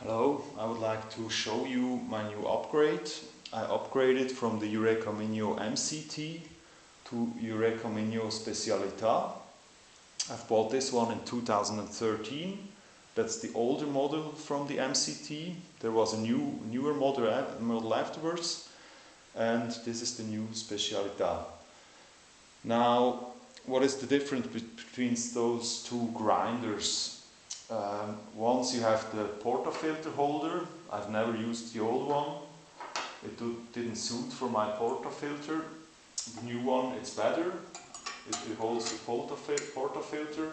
Hello, I would like to show you my new upgrade. I upgraded from the Eureka Mignon MCT to Eureka Mignon Specialità. I've bought this one in 2013. That's the older model from the MCT. There was a newer model afterwards, and this is the new Specialità. Now, what is the difference between those two grinders? Once you have the portafilter holder. I've never used the old one. It didn't suit for my portafilter. The new one, it's better. It holds the portafilter,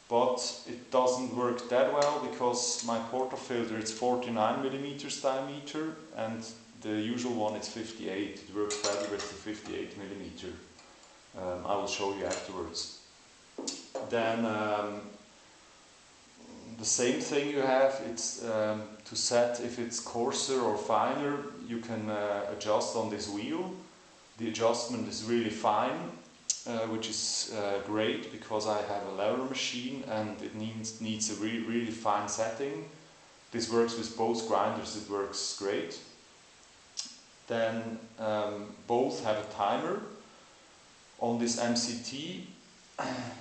but it doesn't work that well because my portafilter it's 49 millimeters diameter and the usual one is 58. It works better with the 58 millimeter. I will show you afterwards. Then the same thing you have, it's to set if it's coarser or finer, you can adjust on this wheel. The adjustment is really fine, which is great because I have a lever machine and it needs a really fine setting. This works with both grinders, it works great. Then both have a timer. On this MCT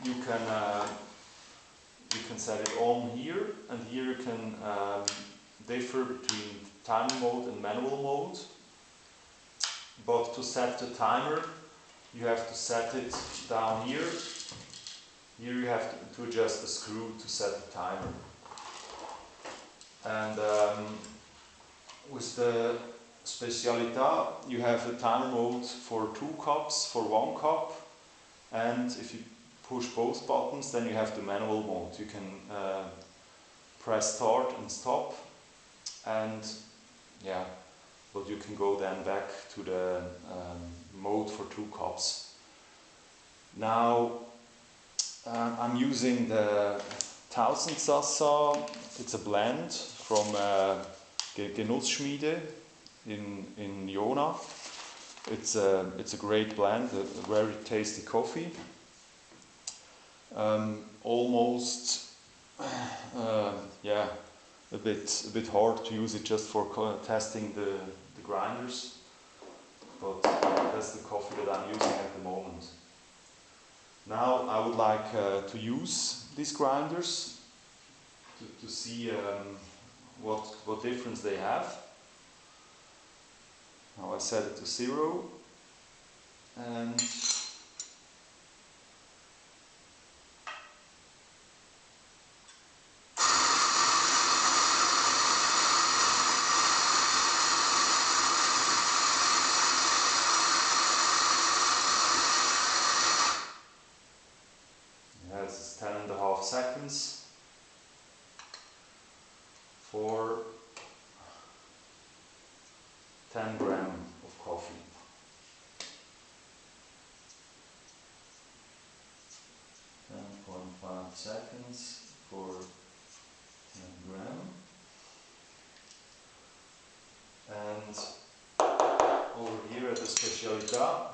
you can set it on here, and here you can differ between timer mode and manual mode. But to set the timer, you have to set it down here. Here you have to adjust the screw to set the timer. And with the Specialità, you have a timer mode for 2 cups, for 1 cup, and if you push both buttons, then you have the manual mode. You can press start and stop, and yeah, but you can go then back to the mode for 2 cups. Now I'm using the 1000 Sassa. It's a blend from Genussschmiede in Jona. It's a great blend, a very tasty coffee. Almost yeah, a bit hard to use it just for testing the grinders, but that's the coffee that I'm using at the moment. Now I would like to use these grinders to see what difference they have. Now I set it to 0, and this is 10.5 seconds for 10 grams of coffee. Seconds for 10 grams. And over here at the Specialità,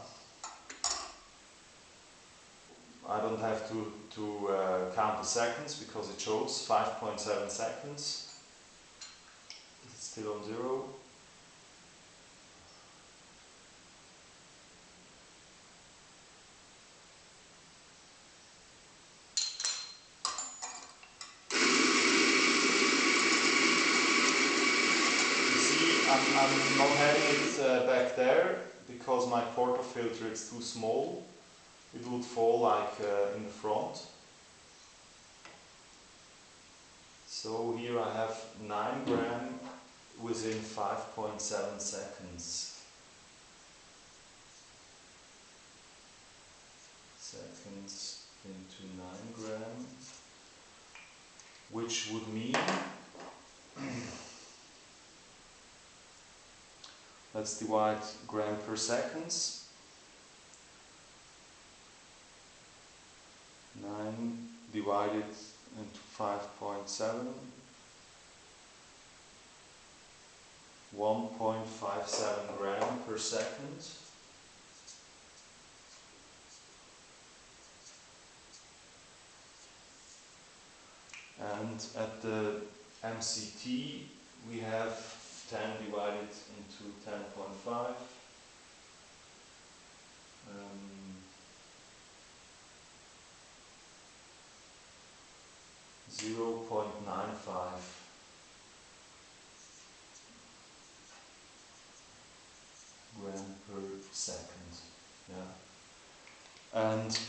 I don't have to count the seconds because it shows 5.7 seconds. It's still on 0. I'm not having it back there because my portafilter is too small. It would fall like in the front. So here I have 9 grams within 5.7 seconds. Seconds into 9 grams, which would mean let's divide gram per seconds. 9 divided into 5.7. 1.57 gram per second. And at the MCT, we have 10 divided into 10.5. 0.95 gram per second. Yeah. And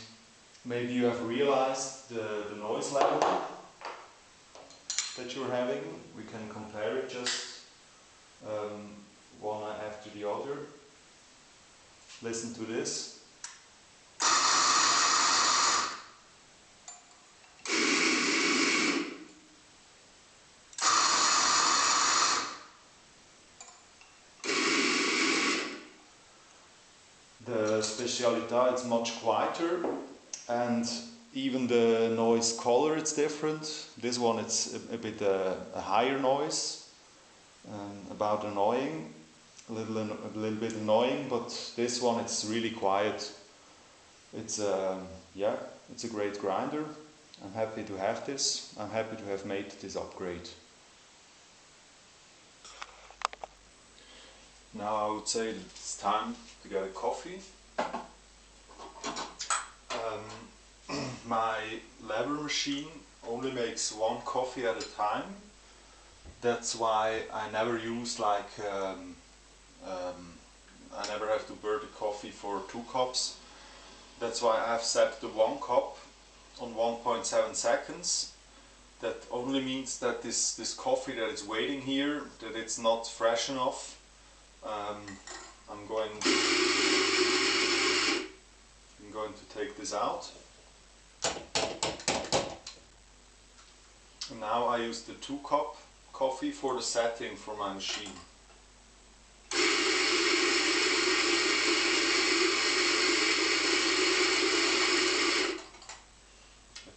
maybe you have realized the noise level that you're having. We can compare it just one after the other. Listen to this. The Specialità is much quieter, and even the noise color it's different. This one it's a bit a higher noise, about annoying, a little bit annoying, but this one it's really quiet. It's yeah, it's a great grinder. I'm happy to have this. I'm happy to have made this upgrade. Now I would say that it's time to get a coffee. My lever machine only makes one coffee at a time. That's why I never use like I never have to burn the coffee for 2 cups. That's why I've set the 1 cup on 1.7 seconds. That only means that this coffee that is waiting here, that it's not fresh enough. I'm going to take this out. And now I use the 2 cup coffee for the setting for my machine.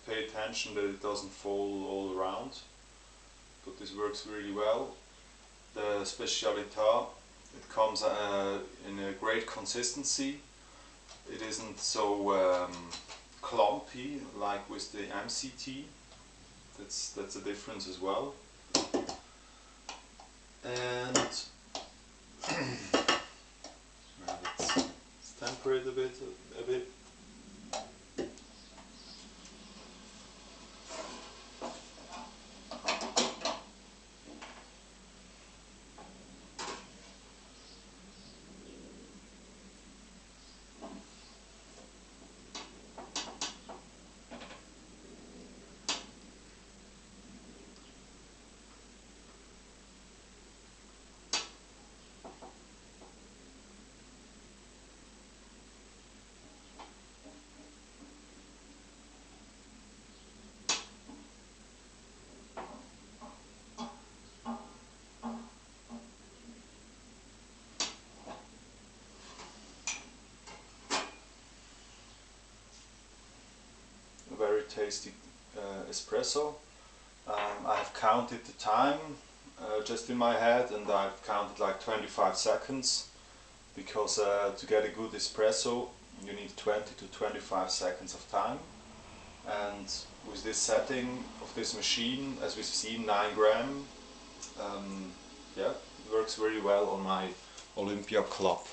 Pay attention that it doesn't fall all around, but this works really well. The Specialità, it comes in a great consistency. It isn't so clumpy like with the MCT. That's a difference as well. And let's temper it a bit. Very tasty espresso. I've counted the time just in my head, and I've counted like 25 seconds, because to get a good espresso you need 20 to 25 seconds of time. And with this setting of this machine, as we've seen, 9 gram, yeah, it works very well on my Olympia club.